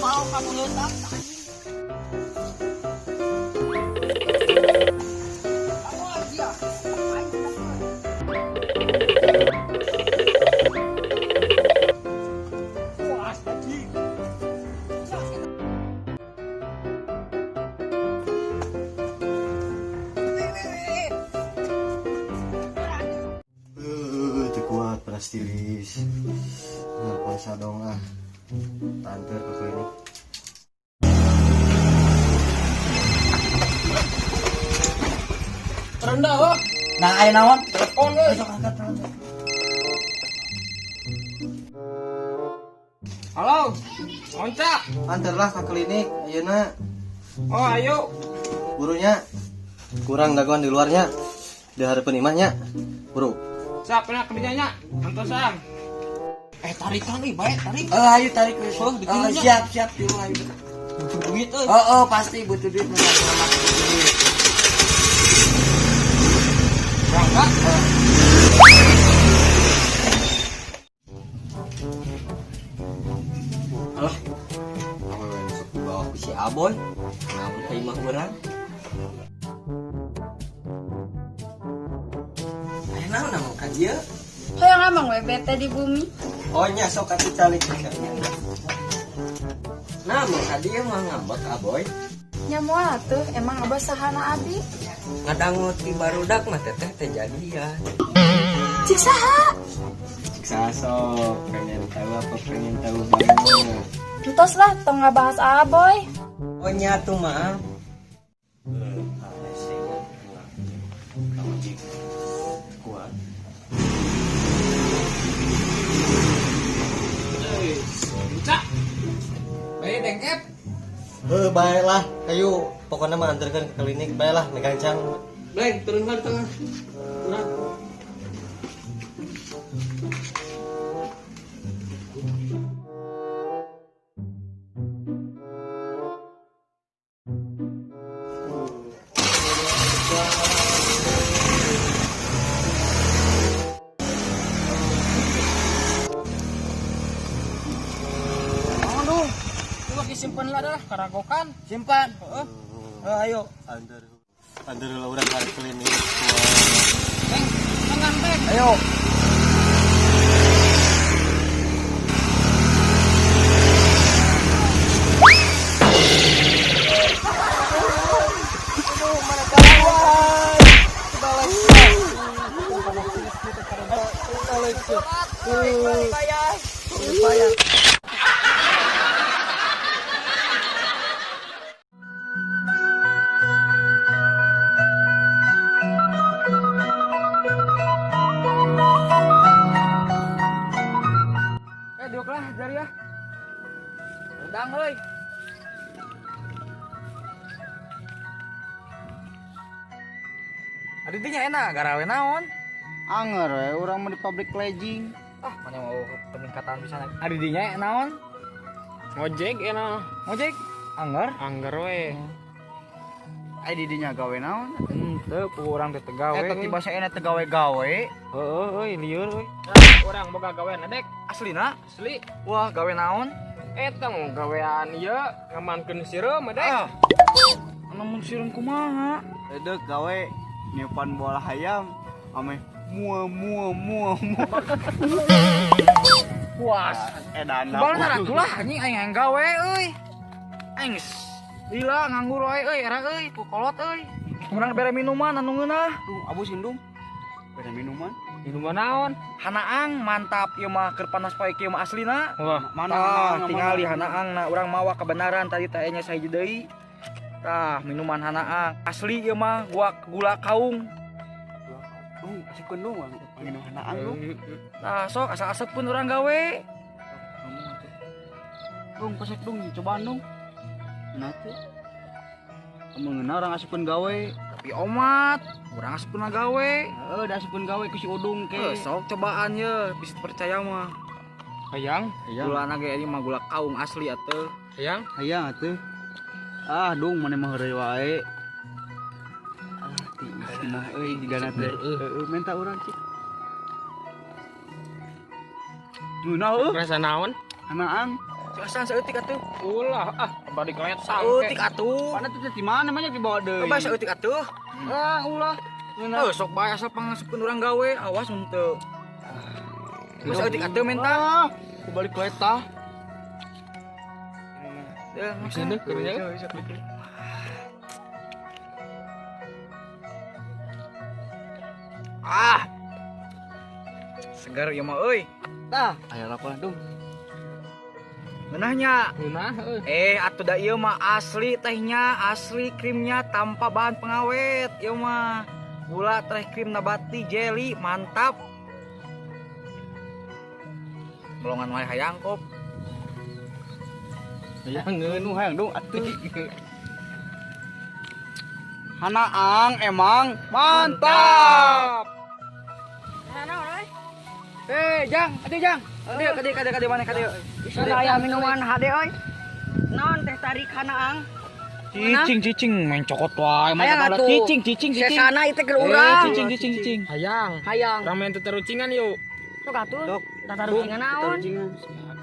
mau kamu hendak. Kamu aja. Puas lagi. Kuat panas tiris. Nelpon sadong ah. Tanter ke klinik. Rendah kok. Nah, ayo naon? Telepon euy. Halo. Oncak. Antarlah ke klinik, ayeuna. Oh, ayo. Burunya kurang daguan di luarnya. Di harapan imahnya. Buru. Siap kena kerjanya. Antosan. Tarikan nih, baik tarik. Ayo tarik wes. Oh, bikin Siap yuk ayo. butuh duit euy. Oh, pasti butuh duit butuh duit. Berangkat. Alah. Aku sok bawa ku si Aboy. Namun ka imah urang. Ayo naon namun ka dieu? Hoyong amang we bete di bumi. Oh nya sok atuh calik nya. Namun ka dieu mah ngambek Aboy. Nya moal atuh emang abah sahana abi. Ngadangut ti barudak mah teteh teh jadian. Cik saha? Sasok, pengen tahu apa pengen tahu banget. Entos lah tong ngabahas aboy. Oh nya tuh mah. Kuat. Oncak. Baik dengkep. Baiklah, ayo pokoknya mah antarkan ke klinik, baiklah megancang. Baik, turunkan tengah. Kurang. Aduh, coba disimpan lah dah, karagokan. Simpan. Ayo. Antar lah orang ke klinik. Beng, tangan beng. Ayo. Diuk lah, jari ya. Redang euy. Adi dinya enak, garawe naon? Anger we, orang mau di public pledging. Ah, mana mau peningkatan bisa naik. Adi dinya naon? Ngojek enak. Ngojek? Anggar? Anggar we. Ai didinya gawe naon? Henteu urang teh tegawe. Tapi bahasa enak tegawe-gawe. Heeh, euy lieur euy. Urang boga gawean dek. Aslina? Asli. Wah, gawe naon? Eta mah gawean ieu ngamankeun sireum dek. Ah. Namun sieun kumaha? Edek gawe nyimpan bola hayam ame mua. Puas. Edan. Bal tara lah anjing aing gawe euy. Aing geus lila nganggur wae euy era euy ku kolot euy. Urang bere minuman anu ngeunah. Duh, abu sindung. Beda minuman. Minuman naon? Hanaang mantap ieu mah keur panas poe kieu mah aslina. Wah, Mana tinggali hanaang urang mawa kebenaran tadi teh nya sahiji deui. Tah, minuman hanaang asli ieu mah gula kaung. Asikeun dong minum hanaang dong. Nah, sok asap-asapkeun urang gawe. Dong pasek dong cobaan dong. Nanti kamu ngeunah orang asupkeun gawe. Tapi omat, urang asapkeun gawe. Da asupkeun gawe ku si udung ke. Sok cobaan ye, bisa percaya mah. Hayang, Gula ge ieu mah gula kaung asli atuh. hayang. Hayang atuh. Ah, dong mana mah heureuy wae. Nah, digana teh. Minta urang cik. Ngeunah Rasa naon? hanaang. Asan saeutik atuh. Ulah balik layat Saeutik atuh. Mana tuh di mana namanya di bawah deui. Coba saeutik atuh. Ulah. Sok bae asal pangasupkeun urang gawe, awas mun teu. Coba saeutik atuh menta. Ku balik layat tah. Bisa deh kerja. Segar ieu mah euy. Tah, aya laporan dong. Ngeunahnya. Ngeunah Atuh da ieu mah asli tehnya, asli krimnya tanpa bahan pengawet. Ieu mah gula teh krim nabati jelly, mantap. Golongan wae hayang kop. ya ngeunuh hayang dong atuh. Hanaang emang mantap. Jang, Jang. Kade mana kade. Aya minuman hade euy. Naon teh tarik hanaang? Cicing main cokot wae. Hayang atuh. Cicing. Sesana itu ke urang. Cicing. Hayang. Hayang. Terucingan yuk. Sok atuh. Tatarucingan naon?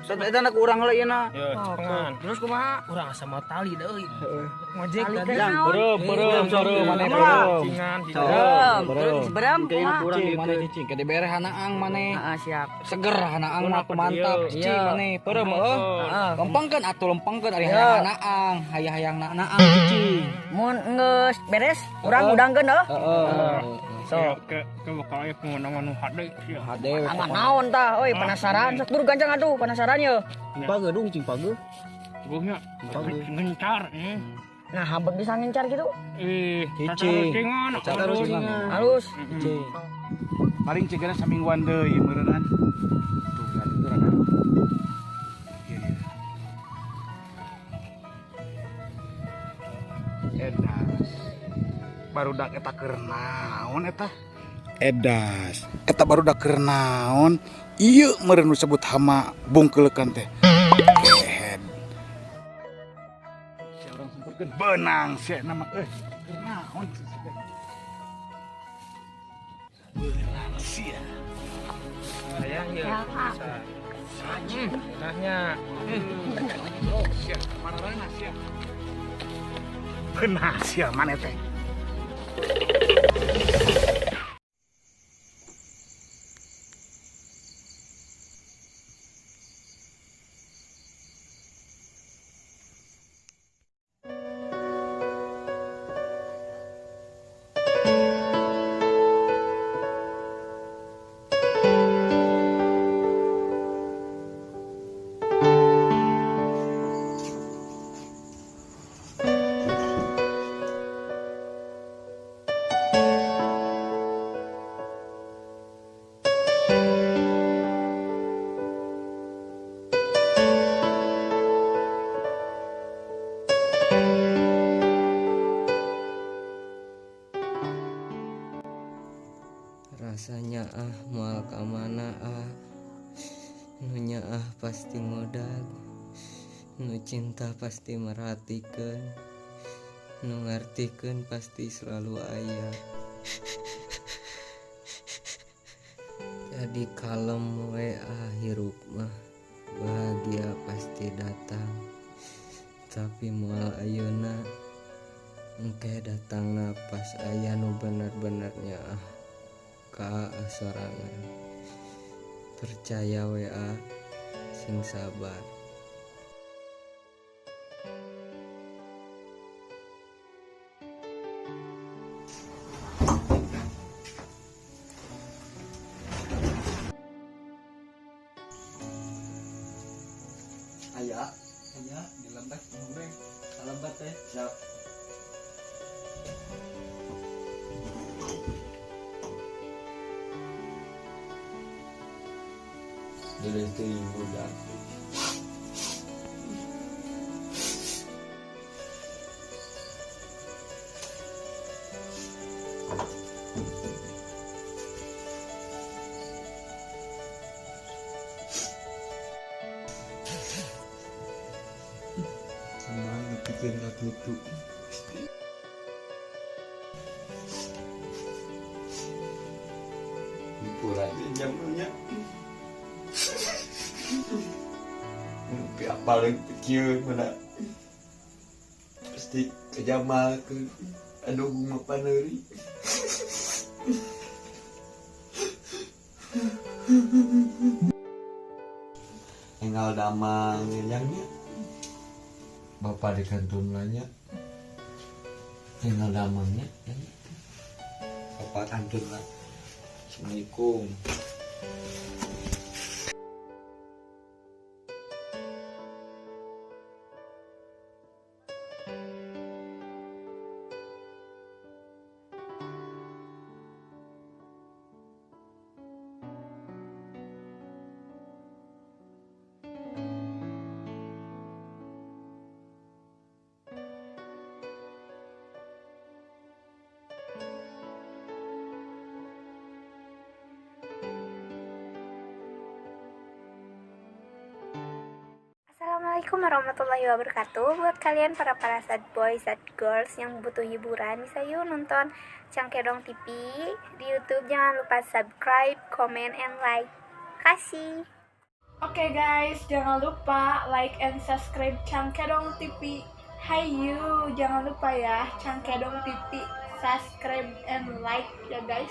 Eta nak urang heula ieu na. Terus kumaha? Urang asa mau tali da euy. Ngojek Tali da teh Jang. naon? Beureum mana Cingan. Berem. mana cicing kade bere hanaang maneh. Heeh, siap. Seger hanaang mah tuh mantap. Cicing maneh beureum Heeh. lempengkeun atuh lempengkeun ari hanaang, hayang hanaang cicing. Mun geus beres, urang udangkeun heuh. Heeh. Sok. Ke bakal aya pengumuman hade. Hade Aman naon tah, euy penasaran. Sok buru gancang atuh penasaran ye. page dong cing page. Gua ngencar. Nah, hampir bisa ngincar gitu. Cicing. Tarucingan. Halus. Cicing. Paling cegana samingguan deui meureunan. Tuh berarti urang. Edas. Barudak eta keur naon eta? Edas eta barudak keur naon ieu meureun disebut hama bungkeulekan teh kehed Si urang semperkeun benang sia nama keur naon benang sia hayang ye nahnya sia mana sia benang sia mana teh. Rasanya moal ka mana nu pasti ngodag, nu cinta pasti merhatikeun, nu ngartikeun pasti selalu aya. Jadi kalem we hirup mah bahagia pasti datang, tapi moal ayeuna engke datangna pas aya nu bener-benernya ka sorangan. Percaya WA sing sabar. Aya di lembek ngombe. Salembat teh. Siap. Dili teuing budak. Emang dipikeun ka tutu. Pura jamnya. tapi apalagi kecil mana pasti kejamal ke aduh mapaneri enggal damang nyangnya bapak di kantun nanya enggal damangnya bapak kantun lah. Assalamualaikum. Assalamualaikum warahmatullahi wabarakatuh. Buat kalian para sad boy, sad girls yang butuh hiburan, bisa yuk nonton Cangkedong TV di YouTube. Jangan lupa subscribe, comment, and like. Kasih. Oke guys, jangan lupa like and subscribe Cangkedong TV. Hayu, jangan lupa ya Cangkedong TV, subscribe and like ya guys.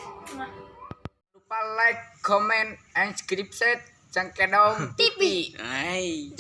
Lupa like, comment, and subscribe Cangkedong TV.